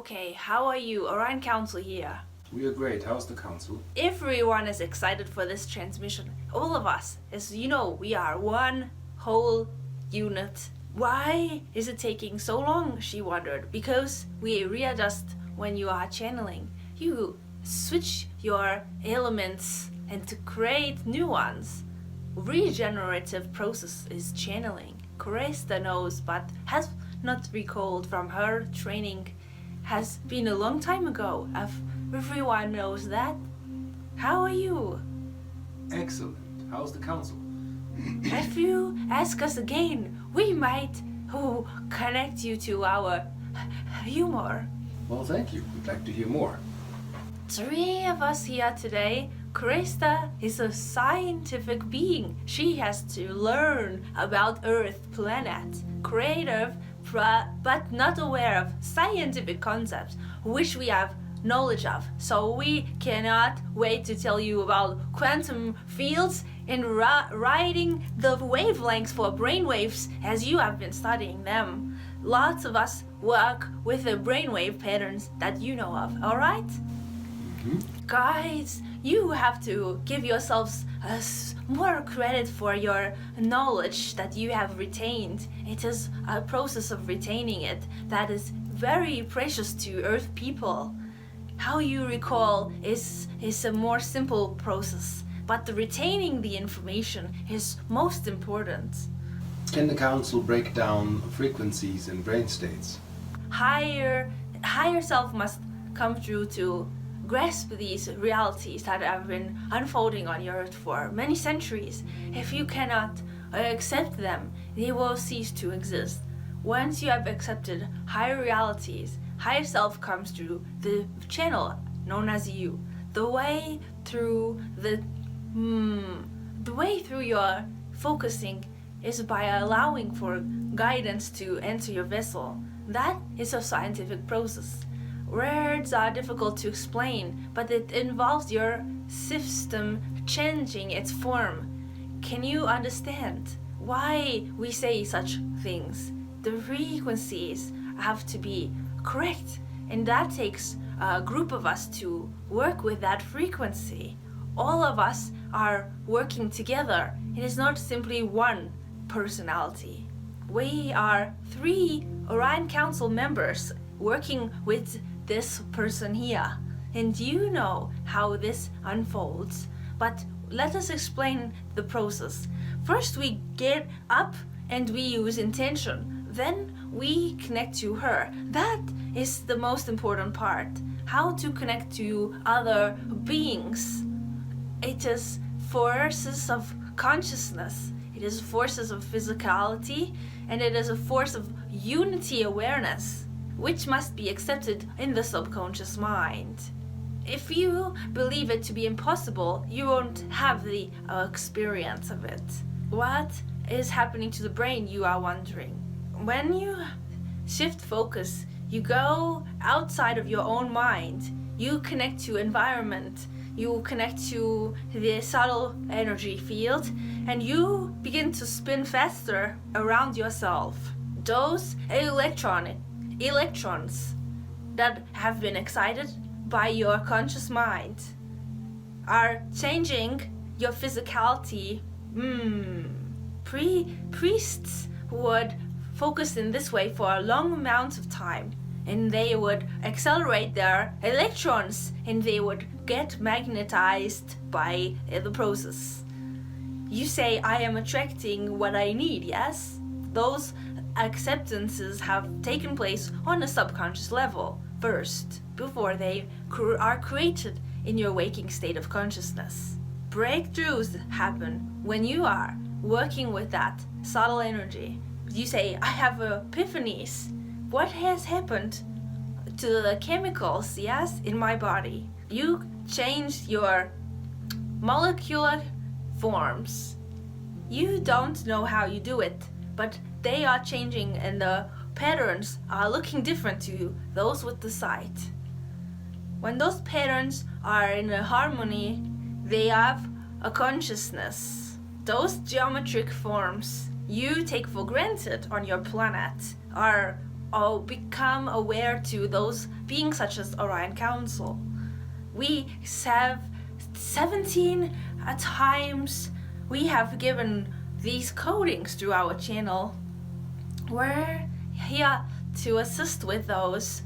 Okay, how are you? Orion Council here. We are great. How's the council? Everyone is excited for this transmission. All of us. As you know, we are one whole unit. Why is it taking so long? She wondered. Because we readjust when you are channeling. You switch your elements and to create new ones. Regenerative process is channeling. Krista knows but has not recalled from her training. Has been a long time ago. Everyone knows that. How are you? Excellent. How's the council? If you ask us again, we might connect you to our humor. Well, thank you. We'd like to hear more. 3 of us here today. Krista is a scientific being. She has to learn about Earth planet. Creative, but not aware of scientific concepts, which we have knowledge of. So we cannot wait to tell you about quantum fields and writing the wavelengths for brainwaves as you have been studying them. Lots of us work with the brainwave patterns that you know of, alright? Guys, you have to give yourselves more credit for your knowledge that you have retained. It is a process of retaining it that is very precious to Earth people. How you recall is a more simple process, but retaining the information is most important. Can the council break down frequencies and brain states? Higher self must come through to grasp these realities that have been unfolding on your Earth for many centuries. If you cannot accept them, they will cease to exist. Once you have accepted higher realities, higher self comes through the channel known as you. The way through your focusing is by allowing for guidance to enter your vessel. That is a scientific process. Words are difficult to explain, but it involves your system changing its form. Can you understand why we say such things? The frequencies have to be correct, and that takes a group of us to work with that frequency. All of us are working together. It is not simply one personality. We are 3 Orion Council members working with this person here, and you know how this unfolds. But let us explain the process. First we get up and we use intention. Then we connect to her. That is the most important part. How to connect to other beings. It is forces of consciousness. It is forces of physicality, and it is a force of unity awareness, which must be accepted in the subconscious mind. If you believe it to be impossible, you won't have the experience of it. What is happening to the brain, you are wondering? When you shift focus, you go outside of your own mind. You connect to environment. You connect to the subtle energy field, and you begin to spin faster around yourself. Those electrons that have been excited by your conscious mind are changing your physicality. Priests would focus in this way for a long amount of time, and they would accelerate their electrons, and they would get magnetized by the process. You say, I am attracting what I need, yes? Those acceptances have taken place on a subconscious level first, before they are created in your waking state of consciousness. Breakthroughs happen when you are working with that subtle energy. You say, I have epiphanies. What has happened to the chemicals, yes, in my body? You change your molecular forms. You don't know how you do it, but they are changing, and the patterns are looking different to those with the sight. When those patterns are in a harmony, they have a consciousness. Those geometric forms you take for granted on your planet are or become aware to those beings such as Orion Council. We have 17 times we have given these codings to our channel. We're here to assist with those,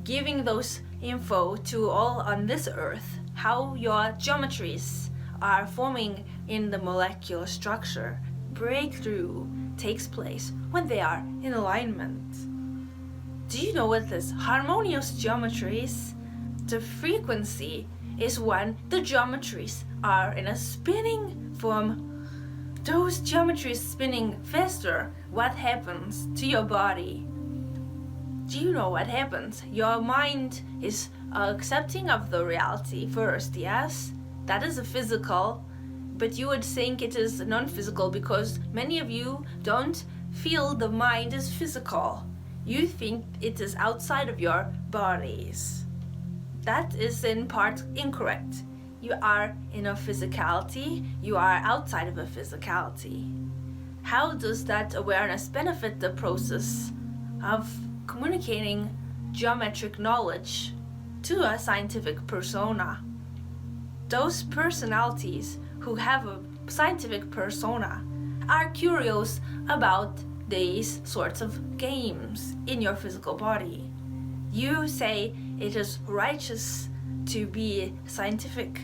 giving those info to all on this earth, how your geometries are forming in the molecular structure. Breakthrough takes place when they are in alignment. Do you know what this harmonious geometries? The frequency is when the geometries are in a spinning form. Those geometries spinning faster, what happens to your body? Do you know what happens? Your mind is accepting of the reality first, yes? That is a physical, but you would think it is non-physical because many of you don't feel the mind is physical. You think it is outside of your bodies. That is in part incorrect. You are in a physicality, you are outside of a physicality. How does that awareness benefit the process of communicating geometric knowledge to a scientific persona? Those personalities who have a scientific persona are curious about these sorts of games in your physical body. You say it is righteous to be scientific,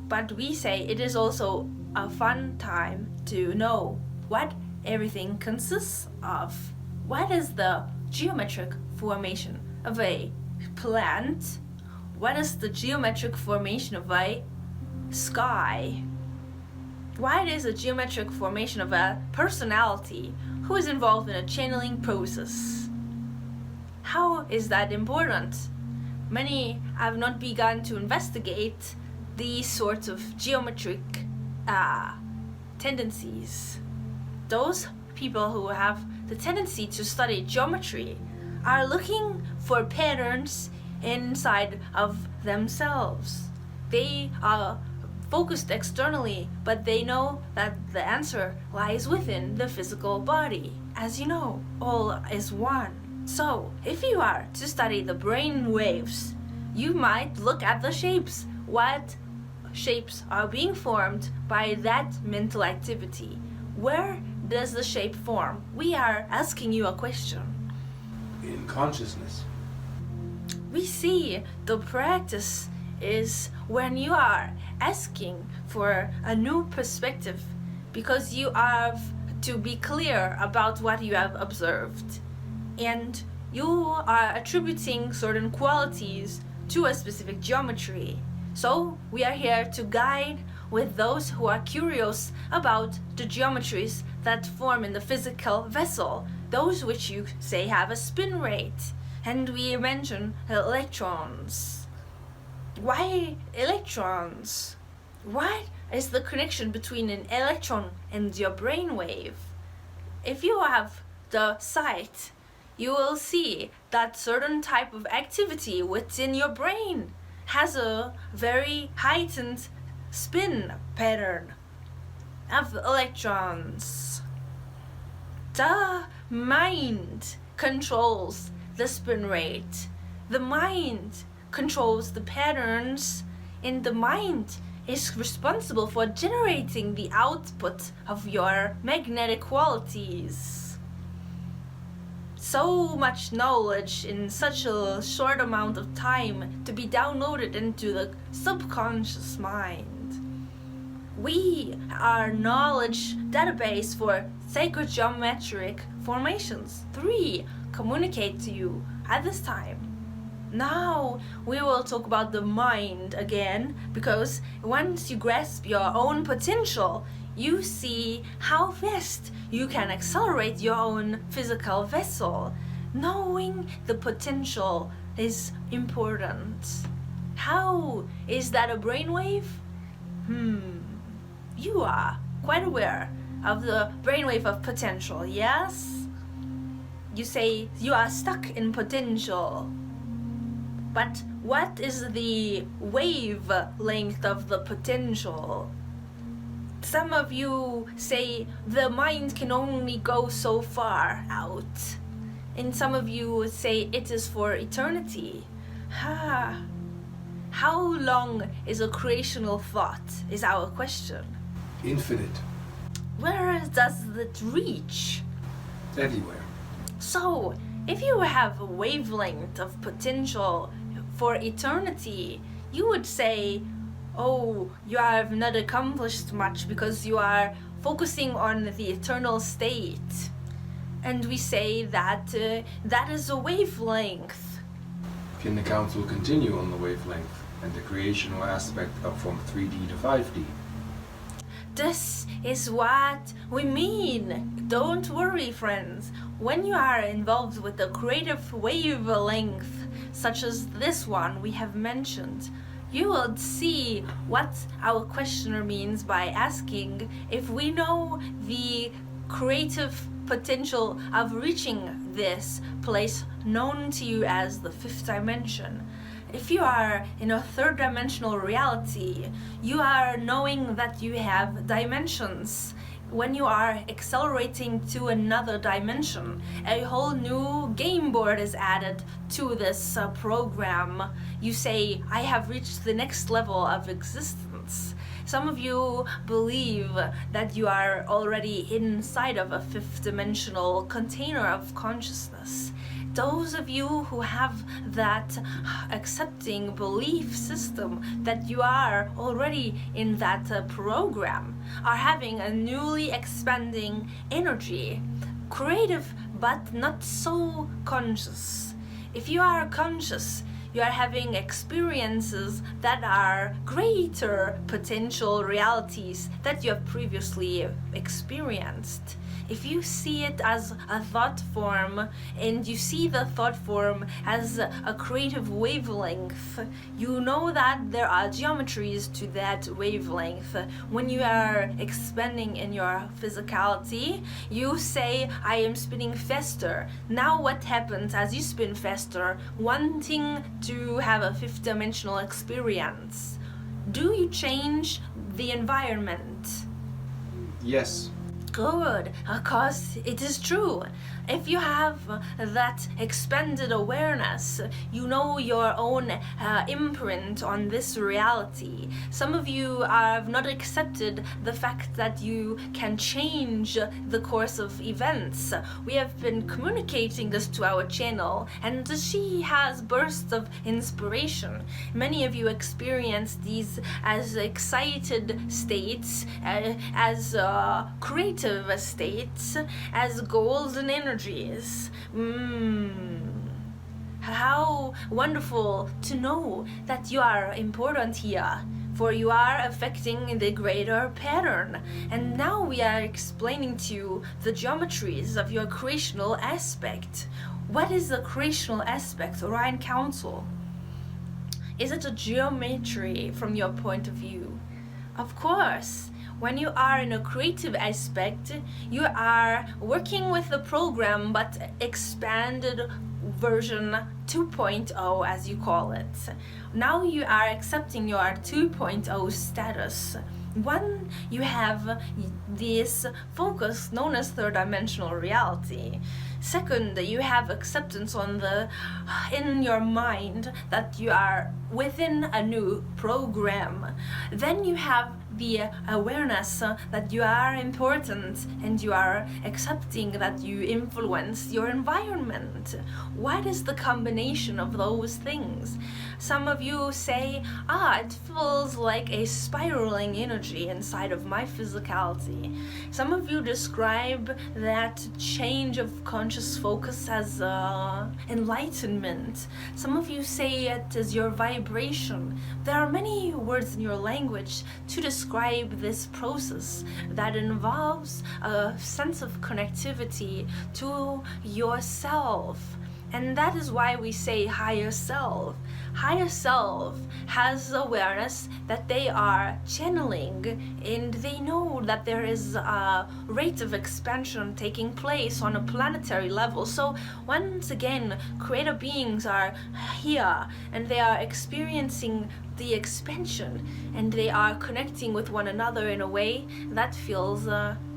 but we say it is also a fun time to know what everything consists of. What is the geometric formation of a plant? What is the geometric formation of a sky? What is the geometric formation of a personality who is involved in a channeling process? How is that important? Many have not begun to investigate these sorts of geometric tendencies. Those people who have the tendency to study geometry are looking for patterns inside of themselves. They are focused externally, but they know that the answer lies within the physical body. As you know, all is one. So, if you are to study the brain waves, you might look at the shapes. What shapes are being formed by that mental activity? Where does the shape form? We are asking you a question. In consciousness. We see the practice is when you are asking for a new perspective because you have to be clear about what you have observed, and you are attributing certain qualities to a specific geometry. So we are here to guide with those who are curious about the geometries that form in the physical vessel, those which you say have a spin rate. And we mention electrons. Why electrons? What is the connection between an electron and your brainwave? If you have the sight, you will see that certain type of activity within your brain has a very heightened spin pattern of electrons. The mind controls the spin rate. The mind controls the patterns, and the mind is responsible for generating the output of your magnetic qualities. So much knowledge in such a short amount of time to be downloaded into the subconscious mind. We are knowledge database for sacred geometric formations. 3 communicate to you at this time. Now we will talk about the mind again, because once you grasp your own potential, you see how fast you can accelerate your own physical vessel. Knowing the potential is important. How is that a brainwave? You are quite aware of the brainwave of potential, yes? You say you are stuck in potential. But what is the wavelength of the potential? Some of you say the mind can only go so far out. And some of you would say it is for eternity. How long is a creational thought, is our question. Infinite. Where does it reach? Everywhere. So, if you have a wavelength of potential for eternity, you would say, oh, you have not accomplished much because you are focusing on the eternal state. And we say that that is a wavelength. Can the council continue on the wavelength and the creational aspect up from 3D to 5D? This is what we mean. Don't worry, friends. When you are involved with a creative wavelength, such as this one we have mentioned, you will see what our questioner means by asking if we know the creative potential of reaching this place known to you as the fifth dimension. If you are in a third dimensional reality, you are knowing that you have dimensions. When you are accelerating to another dimension, a whole new game board is added to this program. You say, I have reached the next level of existence. Some of you believe that you are already inside of a fifth dimensional container of consciousness. Those of you who have that accepting belief system that you are already in that program are having a newly expanding energy, creative but not so conscious. If you are conscious, you are having experiences that are greater potential realities that you have previously experienced. If you see it as a thought form and you see the thought form as a creative wavelength, you know that there are geometries to that wavelength. When you are expanding in your physicality, you say, I am spinning faster. Now what happens as you spin faster, wanting to have a fifth dimensional experience? Do you change the environment? Yes. Good, because it is true. If you have that expanded awareness, you know your own imprint on this reality. Some of you have not accepted the fact that you can change the course of events. We have been communicating this to our channel, and she has bursts of inspiration. Many of you experience these as excited states, as creative states, as golden energies. How wonderful to know that you are important here, for you are affecting the greater pattern. And now we are explaining to you the geometries of your creational aspect. What is the creational aspect, Orion Council? Is it a geometry from your point of view? Of course. When you are in a creative aspect, you are working with the program, but expanded version 2.0, as you call it. Now you are accepting your 2.0 status. One, you have this focus known as third dimensional reality. Second, you have acceptance in your mind that you are within a new program. Then you have the awareness that you are important and you are accepting that you influence your environment. What is the combination of those things? Some of you say, it feels like a spiraling energy inside of my physicality. Some of you describe that change of conscious focus as enlightenment. Some of you say it as your vibration. There are many words in your language to describe this process that involves a sense of connectivity to yourself. And that is why we say higher self. Higher self has awareness that they are channeling, and they know that there is a rate of expansion taking place on a planetary level. So once again, creative beings are here and they are experiencing the expansion, and they are connecting with one another in a way that feels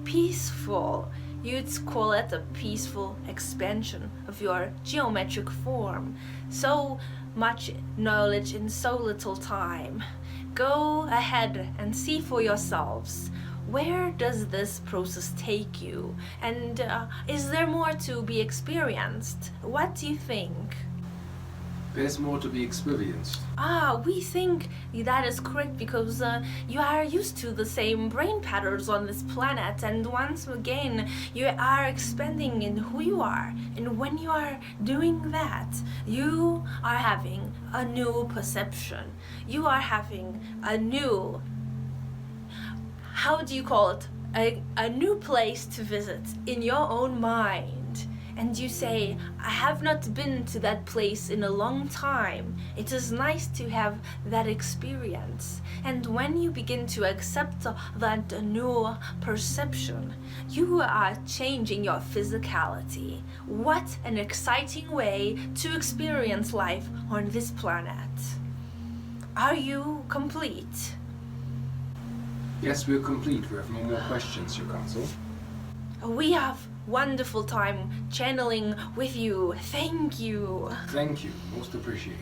peaceful. You'd call it a peaceful expansion of your geometric form. So much knowledge in so little time. Go ahead and see for yourselves. Where does this process take you? And is there more to be experienced? What do you think? There's more to be experienced. We think that is correct because you are used to the same brain patterns on this planet, and once again you are expanding in who you are. And when you are doing that, you are having a new perception. You are having a new, how do you call it? A new place to visit in your own mind. And you say, I have not been to that place in a long time. It is nice to have that experience. And when you begin to accept that new perception, you are changing your physicality. What an exciting way to experience life on this planet. Are you complete? Yes, we're complete. We have no more questions, Your Council. We have wonderful time channeling with you. Thank you. Thank you. Most appreciated.